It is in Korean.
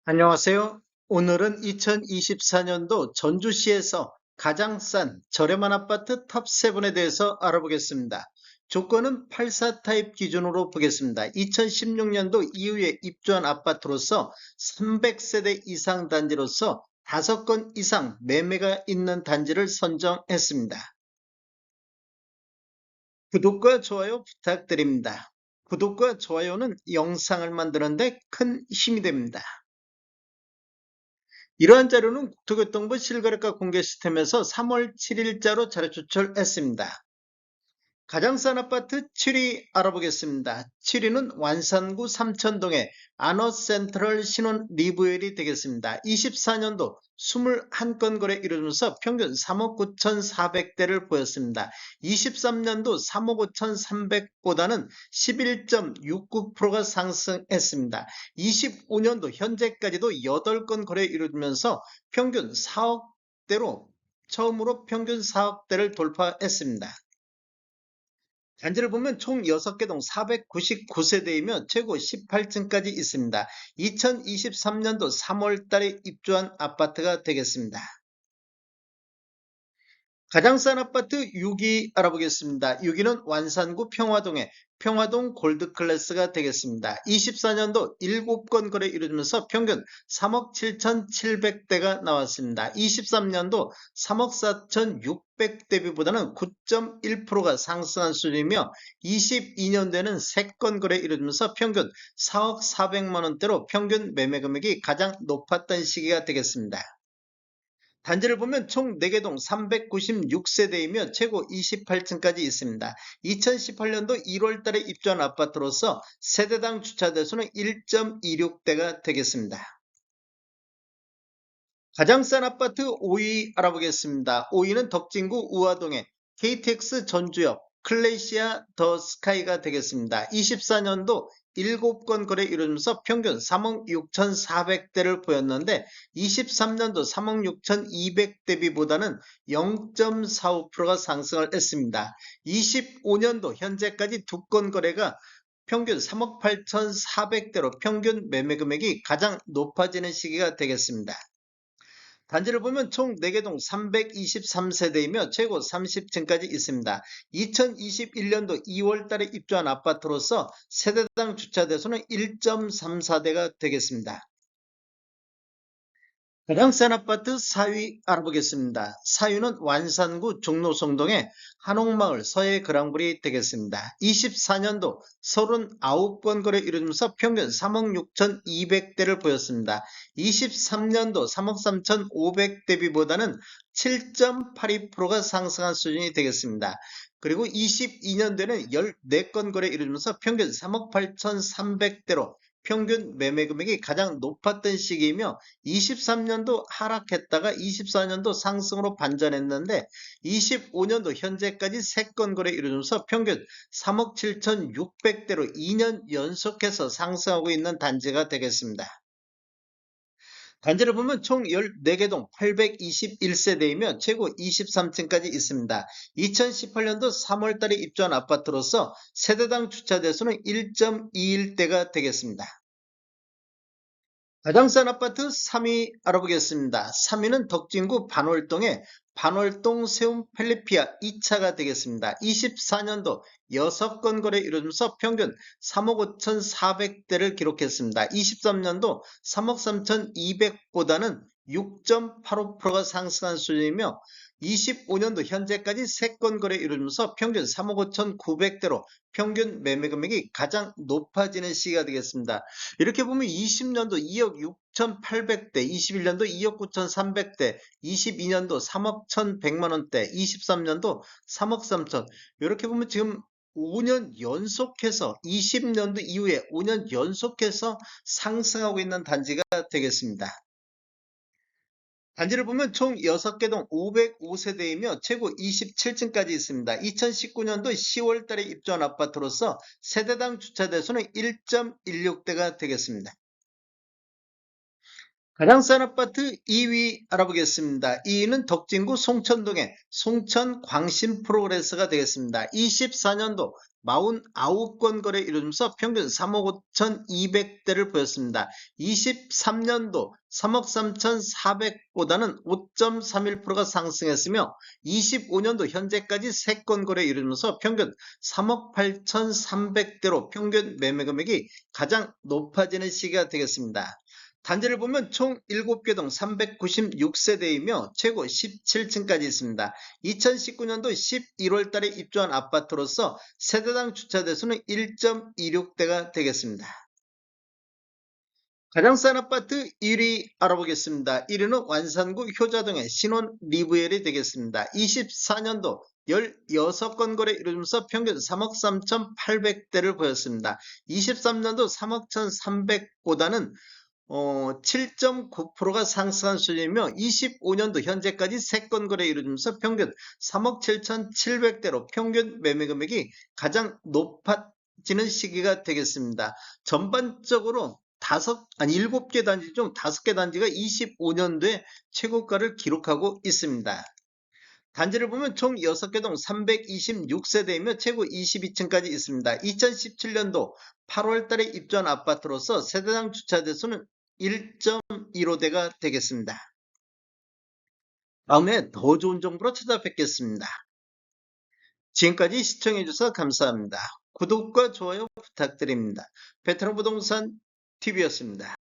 안녕하세요. 오늘은 2024년도 전주시에서 가장 싼 저렴한 아파트 탑7에 대해서 알아보겠습니다. 조건은 84 타입 기준으로 보겠습니다. 2016년도 이후에 입주한 아파트로서 300세대 이상 단지로서 5건 이상 매매가 있는 단지를 선정했습니다. 구독과 좋아요 부탁드립니다. 구독과 좋아요는 영상을 만드는데 큰 힘이 됩니다. 이러한 자료는 국토교통부 실거래가 공개 시스템에서 3월 7일자로 자료 조철했습니다. 가장 싼 아파트 7위 알아보겠습니다. 7위는 완산구 삼천동의 아너센트럴 신혼 리브웰이 되겠습니다. 24년도 21건 거래 이루면서 평균 3억 9,400대를 보였습니다. 23년도 3억 5,300보다는 11.69%가 상승했습니다. 25년도 현재까지도 8건 거래 이루면서 평균 4억대로 처음으로 평균 4억대를 돌파했습니다. 단지를 보면 총 6개 동 499세대이며 최고 18층까지 있습니다. 2023년도 3월 달에 입주한 아파트가 되겠습니다. 가장 싼 아파트 6위 알아보겠습니다. 6위는 완산구 평화동의 평화동 골드클래스가 되겠습니다. 24년도 7건 거래 이루어지면서 평균 3억 7,700대가 나왔습니다. 23년도 3억 4,600대비보다는 9.1%가 상승한 수준이며 22년도에는 3건 거래 이루어지면서 평균 4억 400만원대로 평균 매매 금액이 가장 높았던 시기가 되겠습니다. 단지를 보면 총 4개 동 396세대이며 최고 28층까지 있습니다. 2018년도 1월 달에 입주한 아파트로서 세대당 주차 대수는 1.26대가 되겠습니다. 가장 싼 아파트 5위 알아보겠습니다. 5위는 덕진구 우화동의 KTX 전주역 클래시아 더 스카이가 되겠습니다. 24년도 7건 거래 이루면서 평균 3억 6,400대를 보였는데 23년도 3억 6,200대비보다는 0.45%가 상승을 했습니다. 25년도 현재까지 2건 거래가 평균 3억 8,400대로 평균 매매 금액이 가장 높아지는 시기가 되겠습니다. 단지를 보면 총 4개 동 323세대이며 최고 30층까지 있습니다. 2021년도 2월 달에 입주한 아파트로서 세대당 주차 대수는 1.34대가 되겠습니다. 가장 싼 아파트 4위 알아보겠습니다. 4위는 완산구 종로성동의 한옥마을 서해 그랑블이 되겠습니다. 24년도 39건 거래 이루면서 평균 3억 6,200대를 보였습니다. 23년도 3억 3,500대비보다는 7.82%가 상승한 수준이 되겠습니다. 그리고 22년도에는 14건 거래 이루면서 평균 3억 8,300대로 평균 매매 금액이 가장 높았던 시기이며 23년도 하락했다가 24년도 상승으로 반전했는데 25년도 현재까지 3건 거래 이루면서 평균 3억 7,600대로 2년 연속해서 상승하고 있는 단지가 되겠습니다. 단지를 보면 총 14개 동 821세대이며 최고 23층까지 있습니다. 2018년도 3월 달에 입주한 아파트로서 세대당 주차 대수는 1.21대가 되겠습니다. 가장 싼 아파트 3위 알아보겠습니다. 3위는 덕진구 반월동의 반월동 세움 펠리피아 2차가 되겠습니다. 24년도 6건 거래 이루면서 평균 3억 5,400대를 기록했습니다. 23년도 3억 3,200보다는 6.85%가 상승한 수준이며 25년도 현재까지 3건 거래 이루면서 평균 3억 5,900대로 평균 매매 금액이 가장 높아지는 시기가 되겠습니다. 이렇게 보면 20년도 2억 6,800대, 21년도 2억 9,300대, 22년도 3억 1,100만원대, 23년도 3억 3천. 이렇게 보면 지금 5년 연속해서 20년도 이후에 5년 연속해서 상승하고 있는 단지가 되겠습니다. 단지를 보면 총 6개 동 505세대이며 최고 27층까지 있습니다. 2019년도 10월 달에 입주한 아파트로서 세대당 주차 대수는 1.16대가 되겠습니다. 가장 싼 아파트 2위 알아보겠습니다. 2위는 덕진구 송천동의 송천 광신 프로그레스가 되겠습니다. 24년도 49건 거래 이루면서 평균 3억 5,200대를 보였습니다. 23년도 3억 3,400보다는 5.31%가 상승했으며 25년도 현재까지 3건 거래 이루면서 평균 3억 8,300대로 평균 매매 금액이 가장 높아지는 시기가 되겠습니다. 단지를 보면 총 7개 동 396세대이며 최고 17층까지 있습니다. 2019년도 11월 달에 입주한 아파트로서 세대당 주차 대수는 1.26대가 되겠습니다. 가장 싼 아파트 1위 알아보겠습니다. 1위는 완산구 효자동의 신혼 리브엘이 되겠습니다. 24년도 16건 거래 이루면서 평균 3억 3,800대를 보였습니다. 23년도 3억 1,300보다는 7.9%가 상승한 수준이며 25년도 현재까지 3건 거래 이루면서 평균 3억 7,700대로 평균 매매 금액이 가장 높아지는 시기가 되겠습니다. 전반적으로 7개 단지 중 5개 단지가 25년도에 최고가를 기록하고 있습니다. 단지를 보면 총 6개 동 326세대이며 최고 22층까지 있습니다. 2017년도 8월 달에 입주한 아파트로서 세대당 주차 대수는 1.15대가 되겠습니다. 다음에 더 좋은 정보로 찾아뵙겠습니다. 지금까지 시청해주셔서 감사합니다. 구독과 좋아요 부탁드립니다. 베테랑 부동산 TV였습니다.